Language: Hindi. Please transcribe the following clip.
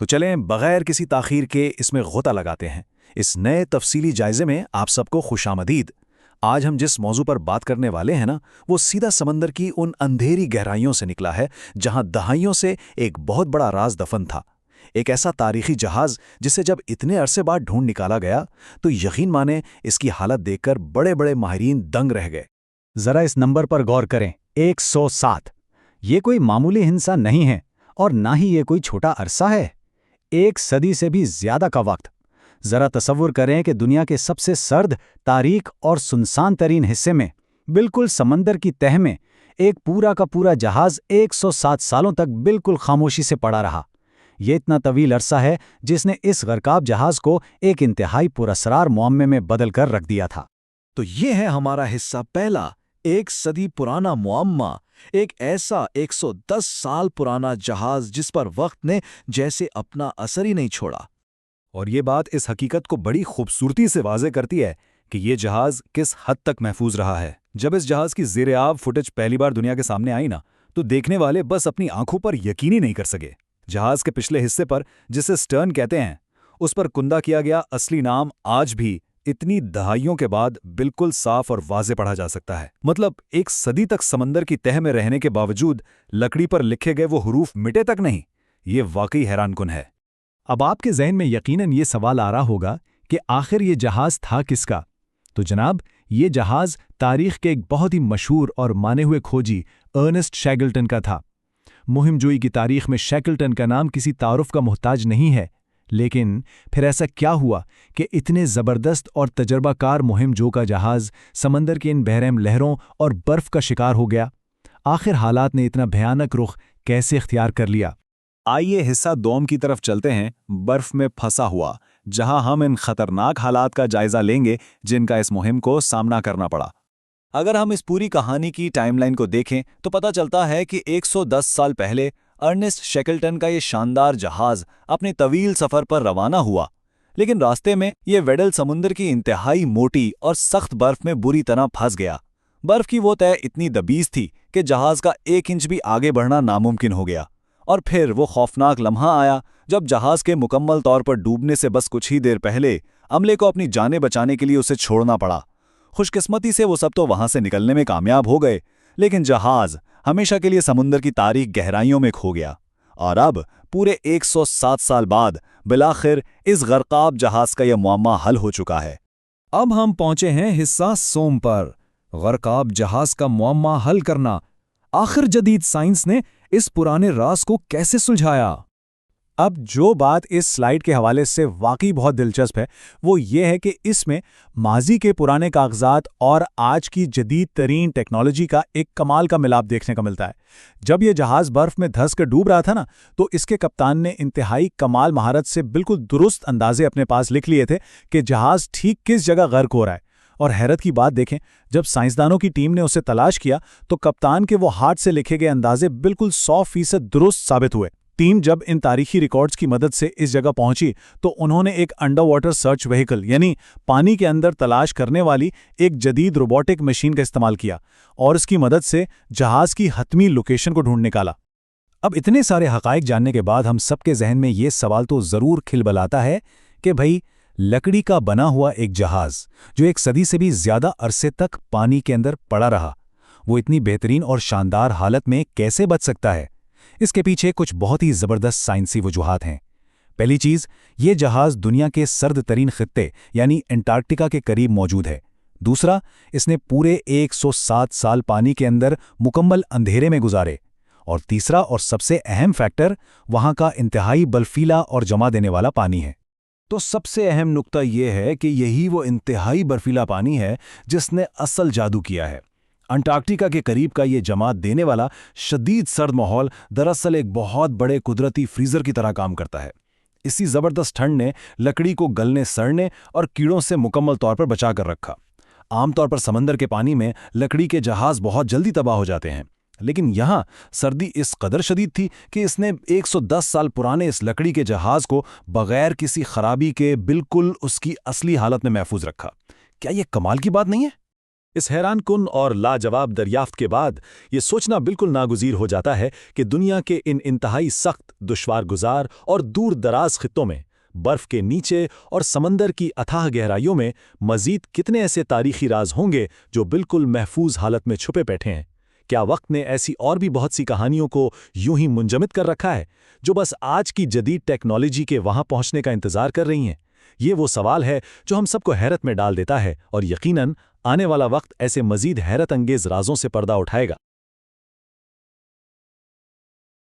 तो चलें बगैर किसी ताख़ीर के इसमें गोता लगाते हैं। इस नए तफसीली जायजे में आप सबको खुशामदीद। आज हम जिस मौजू पर बात करने वाले हैं ना, वो सीधा समंदर की उन अंधेरी गहराइयों से निकला है जहां दहाइयों से एक बहुत बड़ा राज दफन था। एक ऐसा तारीखी जहाज जिसे जब इतने अरसे बाद ढूंढ निकाला गया तो यकीन माने इसकी हालत देखकर बड़े बड़े माहिरीन दंग रह गए। जरा इस नंबर पर गौर करें, 107। ये कोई मामूली हिंसा नहीं है और ना ही ये कोई छोटा अरसा है। 1 सदी से भी ज्यादा का वक्त। जरा तसव्वुर करें कि दुनिया के सबसे सर्द, तारीख और सुनसान तरीन हिस्से में, बिल्कुल समंदर की तह में, एक पूरा का पूरा जहाज 107 सालों तक बिल्कुल खामोशी से पड़ा रहा। ये इतना तवील अरसा है जिसने इस गरकाब जहाज को एक इंतहाई पुरअसरार मुअम्मे में बदल कर रख दिया था। तो ये है हमारा हिस्सा पहला, 1 सदी पुराना मुअम्मा। एक ऐसा 110 साल पुराना जहाज जिस पर वक्त ने जैसे अपना असर ही नहीं छोड़ा। और ये बात इस हकीकत को बड़ी खूबसूरती से वाज़े करती है कि ये जहाज किस हद तक महफूज रहा है। जब इस जहाज की ज़ेर-ए-आब फुटेज पहली बार दुनिया के सामने आई ना, तो देखने वाले बस अपनी आंखों पर यकीन ही नहीं कर सके। जहाज के पिछले हिस्से पर, जिसे स्टर्न कहते हैं, उस पर कुंदा किया गया असली नाम आज भी इतनी दहाइयों के बाद बिल्कुल साफ और वाज़े पढ़ा जा सकता है। मतलब 1 सदी तक समंदर की तह में रहने के बावजूद लकड़ी पर लिखे गए वो हुरूफ मिटे तक नहीं। ये वाकई हैरानकुन है। अब आपके ज़हन में यकीनन ये सवाल आ रहा होगा कि आखिर ये जहाज था किसका? तो जनाब, ये जहाज तारीख के एक बहुत ही मशहूर और माने हुए खोजी अर्नेस्ट शैकल्टन का था। मुहिमजोई की तारीख में शैकल्टन का नाम किसी तारुफ का मोहताज नहीं है, लेकिन फिर ऐसा क्या हुआ कि इतने ज़बरदस्त और तजर्बाकार मुहिमजो का जहाज समंदर की इन बहरहम लहरों और बर्फ़ का शिकार हो गया? आखिर हालात ने इतना भयानक रुख कैसे इख्तियार कर लिया? आइए हिस्सा दोम की तरफ चलते हैं, बर्फ में फंसा हुआ, जहां हम इन खतरनाक हालात का जायजा लेंगे जिनका इस मुहिम को सामना करना पड़ा। अगर हम इस पूरी कहानी की टाइमलाइन को देखें तो पता चलता है कि 110 साल पहले अर्नेस्ट शैकल्टन का ये शानदार जहाज अपने तवील सफर पर रवाना हुआ, लेकिन रास्ते में ये वेडल समुद्र की इंतहाई मोटी और सख्त बर्फ में बुरी तरह फंस गया। बर्फ की वो तह इतनी दबीज थी कि जहाज का 1 इंच भी आगे बढ़ना नामुमकिन हो गया। और फिर वो खौफनाक लम्हा आया जब जहाज के मुकम्मल तौर पर डूबने से बस कुछ ही देर पहले अमले को अपनी जानें बचाने के लिए उसे छोड़ना पड़ा। खुशकिस्मती से वो सब तो वहां से निकलने में कामयाब हो गए, लेकिन जहाज हमेशा के लिए समुद्र की तारीक गहराइयों में खो गया। और अब पूरे 107 साल बाद बिलाखिर इस गरकाब जहाज का यह मुअम्मा हल हो चुका है। अब हम पहुंचे हैं हिस्सा सोम पर, गरकाब जहाज का मुअम्मा हल करना। आखिर जदीद साइंस ने इस पुराने राज को कैसे सुलझाया? अब जो बात इस स्लाइड के हवाले से वाकई बहुत दिलचस्प है, वो ये है कि इसमें माजी के पुराने कागजात और आज की जदीद तरीन टेक्नोलॉजी का एक कमाल का मिलाप देखने का मिलता है। जब ये जहाज़ बर्फ़ में धंस कर डूब रहा था ना, तो इसके कप्तान ने इंतहाई कमाल महारत से बिल्कुल दुरुस्त अंदाजे अपने पास लिख लिए थे कि जहाज़ ठीक किस जगह गर्क हो रहा है। और हैरत की बात देखें, जब साइंसदानों की टीम ने उसे तलाश किया तो कप्तान के वो हाथ से लिखे गए अंदाजे बिल्कुल 100% दुरुस्त साबित हुए। टीम जब इन तारीखी रिकॉर्ड्स की मदद से इस जगह पहुंची तो उन्होंने एक अंडर वाटर सर्च व्हीकल यानी पानी के अंदर तलाश करने वाली एक जदीद रोबोटिक मशीन का इस्तेमाल किया और इसकी मदद से जहाज की हतमी लोकेशन को ढूंढ निकाला। अब इतने सारे हकाइक जानने के बाद हम सबके जहन में ये सवाल तो ज़रूर खिलबलाता है कि भाई, लकड़ी का बना हुआ एक जहाज जो 1 सदी से भी ज्यादा अरसे तक पानी के अंदर पड़ा रहा, वो इतनी बेहतरीन और शानदार हालत में कैसे बच सकता है? इसके पीछे कुछ बहुत ही जबरदस्त साइंसी वजूहात हैं। पहली चीज, ये जहाज दुनिया के सर्द तरीन खित्ते यानी अंटार्कटिका के करीब मौजूद है। दूसरा, इसने पूरे 107 साल पानी के अंदर मुकम्मल अंधेरे में गुजारे। और तीसरा और सबसे अहम फैक्टर, वहां का इंतहाई बर्फीला और जमा देने वाला पानी है। तो सबसे अहम नुक्ता यह है कि यही वो इंतहाई बर्फीला पानी है जिसने असल जादू किया है। अंटार्कटिका के करीब का ये जमात देने वाला शदीद सर्द माहौल दरअसल एक बहुत बड़े कुदरती फ्रीजर की तरह काम करता है। इसी जबरदस्त ठंड ने लकड़ी को गलने सड़ने और कीड़ों से मुकम्मल तौर पर बचा कर रखा। आमतौर पर समंदर के पानी में लकड़ी के जहाज बहुत जल्दी तबाह हो जाते हैं, लेकिन यहां सर्दी इस कदर शदीद थी कि इसने 110 साल पुराने इस लकड़ी के जहाज को बगैर किसी खराबी के बिल्कुल उसकी असली हालत में महफूज रखा। क्या यह कमाल की बात नहीं है? इस हैरानकुन और लाजवाब दरियाफ्त के बाद ये सोचना बिल्कुल नागुज़ीर हो जाता है कि दुनिया के इन इंतहाई सख्त, दुश्वार गुजार और दूर दराज खित्तों में, बर्फ़ के नीचे और समंदर की अथाह गहराइयों में मज़ीद कितने ऐसे तारीख़ी राज होंगे जो बिल्कुल महफूज हालत में छुपे बैठे हैं। क्या वक्त ने ऐसी और भी बहुत सी कहानियों को यूं ही मुंजमद कर रखा है, जो बस आज की जदीद टेक्नोलॉजी के वहां पहुंचने का इंतजार कर रही हैं? ये वो सवाल है जो हम सबको हैरत में डाल देता है और यकीनन आने वाला वक्त ऐसे मजीद हैरत अंगेज राजों से पर्दा उठाएगा।